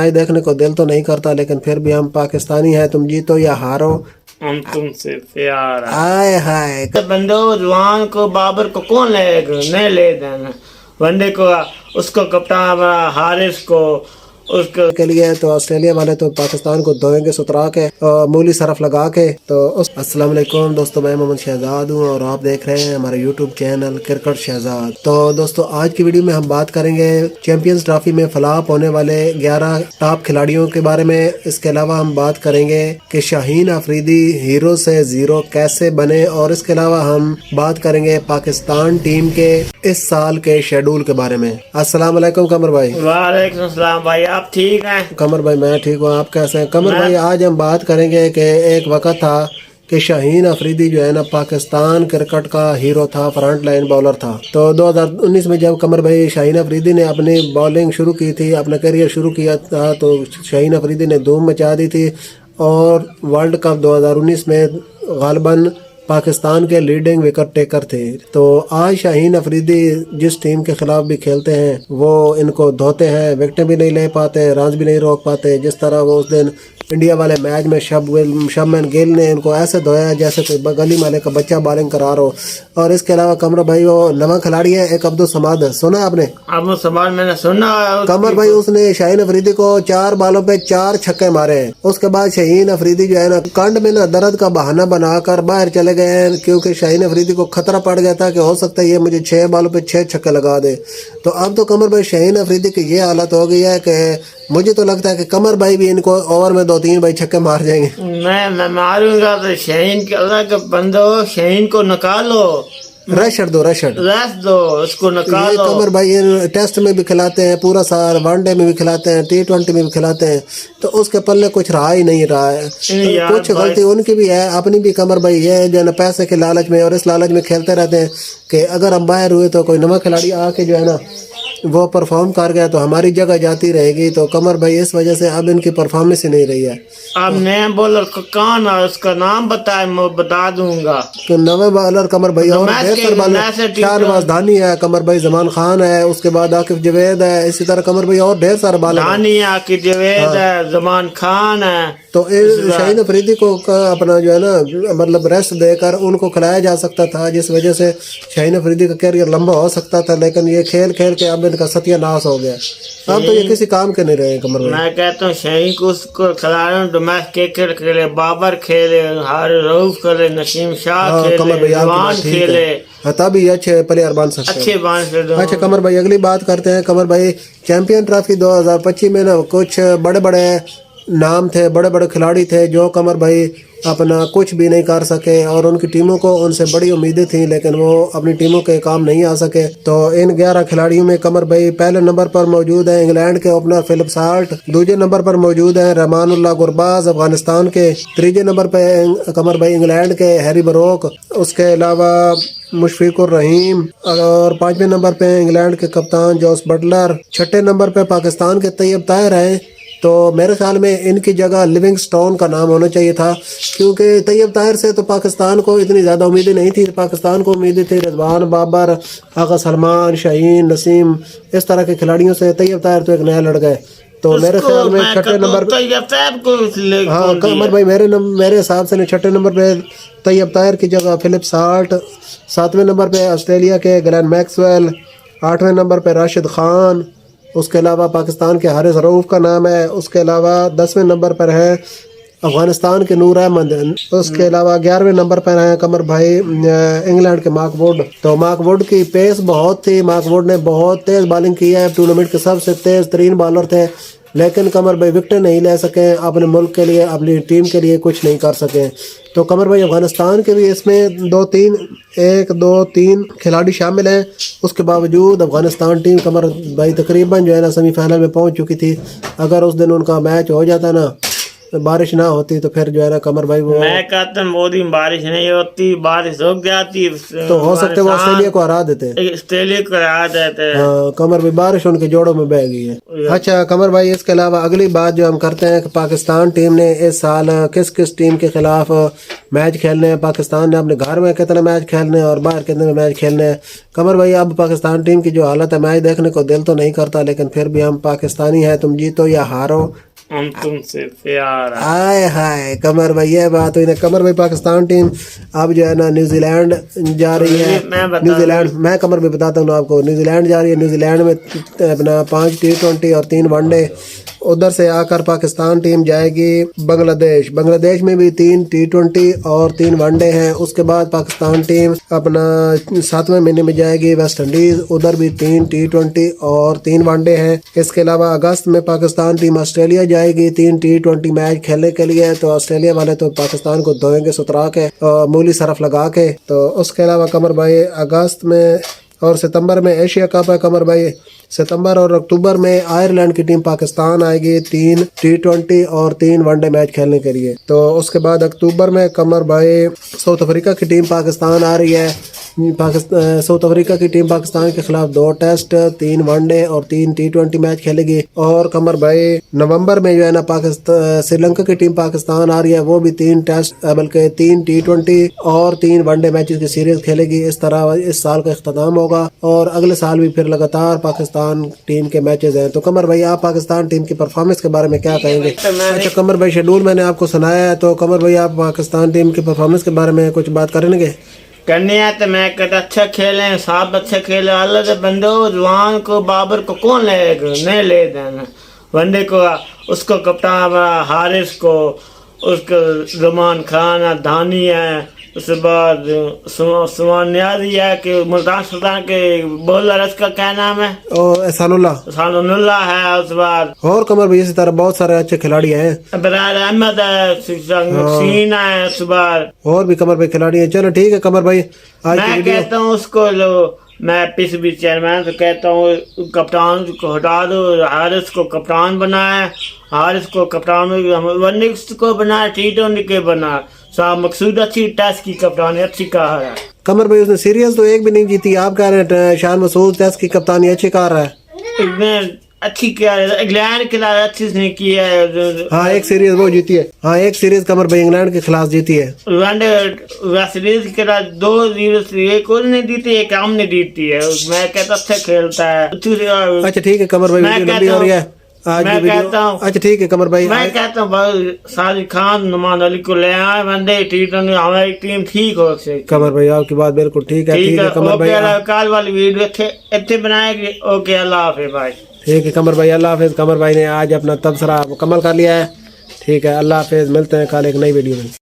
Match देखने को दिल तो नहीं करता, लेकिन फिर भी हम पाकिस्तानी हैं। तुम जीतो या हारो, हम तुमसे प्यार है। आए हाय। बंदो जवान को बाबर को कौन लेगा? नहीं ले देना वनडे को, उसको कप्तान हारिस को, उसको के लिए तो ऑस्ट्रेलिया वाले तो पाकिस्तान को धोएंगे सुतरा के और मूली सरफ लगा के। तो अस्सलाम वालेकुम दोस्तों, मैं मोहम्मद शहजाद हूँ और आप देख रहे हैं हमारे यूट्यूब चैनल क्रिकेट शहजाद। तो दोस्तों आज की वीडियो में हम बात करेंगे चैंपियंस ट्रॉफी में फ्लॉप होने वाले 11 टॉप खिलाड़ियों के बारे में। इसके अलावा हम बात करेंगे कि शाहीन अफरीदी हीरो से जीरो कैसे बने, और इसके अलावा हम बात करेंगे पाकिस्तान टीम के इस साल के शेड्यूल के बारे में। अस्सलाम वालेकुम कमर भाई। वालेकुम सलाम भाई, आप ठीक हैं? कमर भाई मैं ठीक हूँ, आप कैसे हैं? कमर भाई आज हम बात करेंगे कि एक वक्त था कि शाहीन अफरीदी जो है ना पाकिस्तान क्रिकेट का हीरो था, फ्रंट लाइन बॉलर था। तो 2019 में जब कमर भाई शाहीन अफरीदी ने अपनी बॉलिंग शुरू की थी, अपना करियर शुरू किया था, तो शाहीन अफरीदी ने धूम मचा दी थी और वर्ल्ड कप 2019 में गालिबन पाकिस्तान के लीडिंग विकेट टेकर थे। तो आज शाहीन अफरीदी जिस टीम के खिलाफ भी खेलते हैं वो इनको धोते हैं, विकेट भी नहीं ले पाते, रन भी नहीं रोक पाते। जिस तरह वो उस दिन इंडिया वाले मैच में शबमैन गिल ने इनको ऐसे धोया जैसे कोई गली माले का बच्चा बॉलिंग करा रहा हो। और इसके अलावा कमर भाई वो नवा खिलाड़ी है एक अब्दुल समाद, सुना आपने? अब्दुल समाद मैंने सुना। कमर भाई उसने शाहीन अफरीदी को 4 बॉलों पे 4 छक्के मारे हैं। उसके बाद शाहीन अफरीदी जो है ना कंड में ना दर्द का बहाना बनाकर बाहर चले गए हैं, क्योंकि शाहीन अफरीदी को खतरा पड़ गया था कि हो सकता है ये मुझे 6 बॉलों पे 6 छक्के लगा दे। तो अब तो कमर भाई शाहीन अफरीदी की ये हालत हो गई है कि मुझे तो लगता है कि कमर भाई भी इनको ओवर में 2-3 भाई छक्के मार जाएंगे। मैं मारूंगा तो शाहीन के अलग बंदो, शाहीन को निकालो, रश दो उसको निकालो। कमर भाई ये टेस्ट में भी खिलाते हैं पूरा साल, वनडे में भी खिलाते हैं, T20 में भी खिलाते हैं, तो उसके पल्ले कुछ रहा ही नहीं रहा है। कुछ गलती उनकी भी है, अपनी भी। कमर भाई ये जो है पैसे के लालच में और इस लालच में खेलते रहते हैं कि अगर हम बाहर हुए तो कोई नवा खिलाड़ी आके जो है ना वो परफॉर्म कर गया तो हमारी जगह जाती रहेगी। तो कमर भाई इस वजह से अब इनकी परफॉर्मेंस ही नहीं रही है। अब नया बॉलर कौन है उसका नाम बताए, मैं बता दूंगा। तो नवे बॉलर कमर भाई और शाहनवाज धानी है, कमर भाई जमान खान है, उसके बाद आकिफ जवेद है, इसी तरह कमर भाई और ढेर सारे बॉलर धानी है, आकिफ जवेद है, जमान खान है। तो शाहीन अफरीदी को अपना जो है ना मतलब रेस्ट देकर उनको खिलाया जा सकता था, जिस वजह से शाहीन अफरीदी का कैरियर लंबा हो सकता था। लेकिन ये खेल खेल के अब इनका सत्यानाश हो गया। अब तो ये किसी काम के नहीं रहे कमर भाई। मैं कहता हूँ शाहीन को उसको खिलाया, डोमेस्टिक क्रिकेट खेले, बाबर खेले, हारिस रऊफ खेले, नसीम शाह खेले, जवान खेले, तभी अच्छे प्लेयर बन सकते हैं, अच्छे बन सकते। अच्छा कमर भाई अगली बात करते हैं। कमर भाई चैंपियन ट्रॉफी 2025 में ना कुछ बड़े बड़े नाम थे, बड़े बड़े खिलाड़ी थे जो कमर भाई अपना कुछ भी नहीं कर सके और उनकी टीमों को उनसे बड़ी उम्मीदें थी, लेकिन वो अपनी टीमों के काम नहीं आ सके। तो इन 11 खिलाड़ियों में कमर भाई पहले नंबर पर मौजूद है इंग्लैंड के ओपनर फिलिप साल्ट, दूसरे नंबर पर मौजूद है रहमानुल्लाह गुरबाज अफगानिस्तान के, तीसरे नंबर पर कमर भाई इंग्लैंड के हैरी ब्रोक, उसके अलावा मुशफिकुर रहीम, और 5वें नंबर पे इंग्लैंड के कप्तान जोस बटलर, 6ठे नंबर पे पाकिस्तान के तैयब ताहिर हैं। तो मेरे ख्याल में इनकी जगह लिविंगस्टोन का नाम होना चाहिए था, क्योंकि तैयब ताहिर से तो पाकिस्तान को इतनी ज़्यादा उम्मीदें नहीं थी। पाकिस्तान को उम्मीदें थी रिजवान, बाबर, आगा सलमान, शाहीन, नसीम, इस तरह के खिलाड़ियों से। तैयब ताहिर तो एक नया लड़का है। तो मेरे ख्याल में 6ठे नंबर हाँ कमर भाई मेरे हिसाब से 6ठे नंबर पे तैयब ताहिर की जगह फिलिप साल्ट, 7वें नंबर पे ऑस्ट्रेलिया के ग्लेन मैक्सवेल, 8वें नंबर पे राशिद खान, उसके अलावा पाकिस्तान के हारिस रऊफ का नाम है, उसके अलावा 10वें नंबर पर है अफगानिस्तान के नूर अहमद, उसके अलावा 11वें नंबर पर हैं कमर भाई इंग्लैंड के मार्क वुड। तो मार्क वुड की पेस बहुत थी, मार्क वुड ने बहुत तेज बॉलिंग की है, टूर्नामेंट के सबसे तेज तरीन बॉलर थे, लेकिन कमर भाई विकेट नहीं ले सके, अपने मुल्क के लिए अपनी टीम के लिए कुछ नहीं कर सके। तो कमर भाई अफगानिस्तान के भी इसमें 2-3 खिलाड़ी शामिल हैं। उसके बावजूद अफगानिस्तान टीम कमर भाई तकरीबन जो है ना सेमीफाइनल में पहुंच चुकी थी। अगर उस दिन उनका मैच हो जाता ना बारिश ना होती तो फिर जो है ना कमर भाई वो मैं कहता हूँ मोदी में बारिश नहीं होती, बारिश रुक जाती तो हो सकता है वो ऑस्ट्रेलिया को हरा देते। ऑस्ट्रेलिया को हरा देते। हाँ, कमर भाई बारिश उनके जोड़ों में बह गई है। अच्छा कमर भाई, इसके अलावा अगली बात जो हम करते हैं कि पाकिस्तान टीम ने इस साल किस किस टीम के खिलाफ मैच खेलने हैं, पाकिस्तान ने अपने घर में कितने मैच खेलने हैं और बाहर कितने मैच खेलने हैं। कमर भाई अब पाकिस्तान टीम की जो हालत है, मैच देखने को दिल तो नहीं करता, लेकिन फिर भी हम पाकिस्तानी हैं, तुम जीतो या हारो हम तुमसे प्यार है। हाय हाय कमर भाई, ये बात हुई ना। कमर भाई पाकिस्तान टीम अब जो है ना न्यूजीलैंड जा रही है। न्यूजीलैंड, मैं कमर भाई बताता हूँ आपको, न्यूजीलैंड जा रही है। न्यूजीलैंड में अपना 5 T20 और 3 वनडे। उधर से आकर पाकिस्तान टीम जाएगी बांग्लादेश। बांग्लादेश में भी 3 T20 और 3 वनडे हैं। उसके बाद पाकिस्तान टीम अपना 7वें महीने में जाएगी वेस्ट इंडीज, उधर भी 3 T20 और 3 वनडे हैं। इसके अलावा अगस्त में पाकिस्तान टीम ऑस्ट्रेलिया जाएगी 3 T20 मैच खेलने के लिए। तो ऑस्ट्रेलिया वाले तो पाकिस्तान को धोएंगे सुतरा के, मूली सरफ लगा के। तो उसके अलावा कमर भाई अगस्त में और सितंबर में एशिया कप है कमर भाई। सितंबर और अक्टूबर में आयरलैंड की टीम पाकिस्तान आएगी 3 T20 और 3 वनडे मैच खेलने के लिए। तो उसके बाद अक्टूबर में कमर भाई साउथ अफ्रीका की टीम पाकिस्तान आ रही है। साउथ अफ्रीका की टीम पाकिस्तान के खिलाफ 2 टेस्ट, 3 वनडे और 3 T20 मैच खेलेगी। और कमर भाई नवंबर में जो है ना पाकिस्तान श्रीलंका की टीम पाकिस्तान आ रही है, वो भी 3 टेस्ट बल्कि 3 T20 और 3 वनडे मैचेस की सीरीज खेलेगी। इस तरह इस साल का इख्तिताम होगा और अगले साल भी फिर लगातार पाकिस्तान टीम के मैचेस हैं। तो कमर भाई आप पाकिस्तान टीम की परफॉर्मेंस के बारे में क्या कहेंगे? अच्छा कमर भाई, शेड्यूल मैंने आपको सुनाया है, तो कमर भाई आप पाकिस्तान टीम की परफॉर्मेंस के बारे में कुछ बात करेंगे? करनी है तो मैं कहता अच्छा खेले, साहब अच्छे खेले, अल्लाह के बंदो जवान को बाबर को कौन लेगा, नहीं ले देना। वनडे को उसको कप्तान हारिस को, उसको जमान खान धानी है, उसके बाद सुमान न्याजी है कि मुल्तान सुल्तान के बॉलर, इसका क्या नाम है? एहसानुल्लाह है। उसके बाद और कमर भाई इसी तरह बहुत सारे अच्छे खिलाड़ी हैं। इब्रार अहमद है, सीना है, उसके बाद और भी कमर भाई खिलाड़ी हैं। चलो ठीक है कमर भाई, आज मैं कहता हूँ उसको लो, मैं पीसीबी चेयरमैन से कहता हूँ कप्तान को हटा दो, हारिस को कप्तान बनाए, हारिस को कप्तान वनडे को बनाए, T20 के बनाए। साहब मकसूद अच्छी टेस्ट की कप्तानी अच्छी कहा है। कमर भाई उसने सीरीज तो एक भी नहीं जीती, आप कह रहे हैं शान मसूद टेस्ट की कप्तानी अच्छी कर रहा है। अच्छी क्या है, इंग्लैंड के खिलाफ अच्छी से की है। हाँ एक सीरीज वो जीती है। हाँ एक सीरीज कमर भाई इंग्लैंड के खिलाफ जीती है। वेस्ट इंडीज के खिलाफ 2-0 एक और नहीं जीती, एक हमने जीती है। मैं कहता अच्छा खेलता है। अच्छा ठीक है कमर भाई, वीडियो लंबी हो रही है आज मैं कहता हूँ। अच्छा ठीक है कमर भाई, मैं कहता हूँ साजिद खान नुमान अली को ले आए वनडे T20, हमारी टीम ठीक हो सके। कमर भाई आपकी बात बिल्कुल ठीक है। ठीक है कमर भाई, कल वाली वीडियो इतने बनाएगी। ओके अल्लाह हाफिज भाई। ठीक है कमर भाई, अल्लाह हाफिज। कमर भाई ने आज अपना तबसरा मुकम्मल कर लिया है। ठीक है अल्लाह हाफिज, मिलते हैं कल एक नई वीडियो में।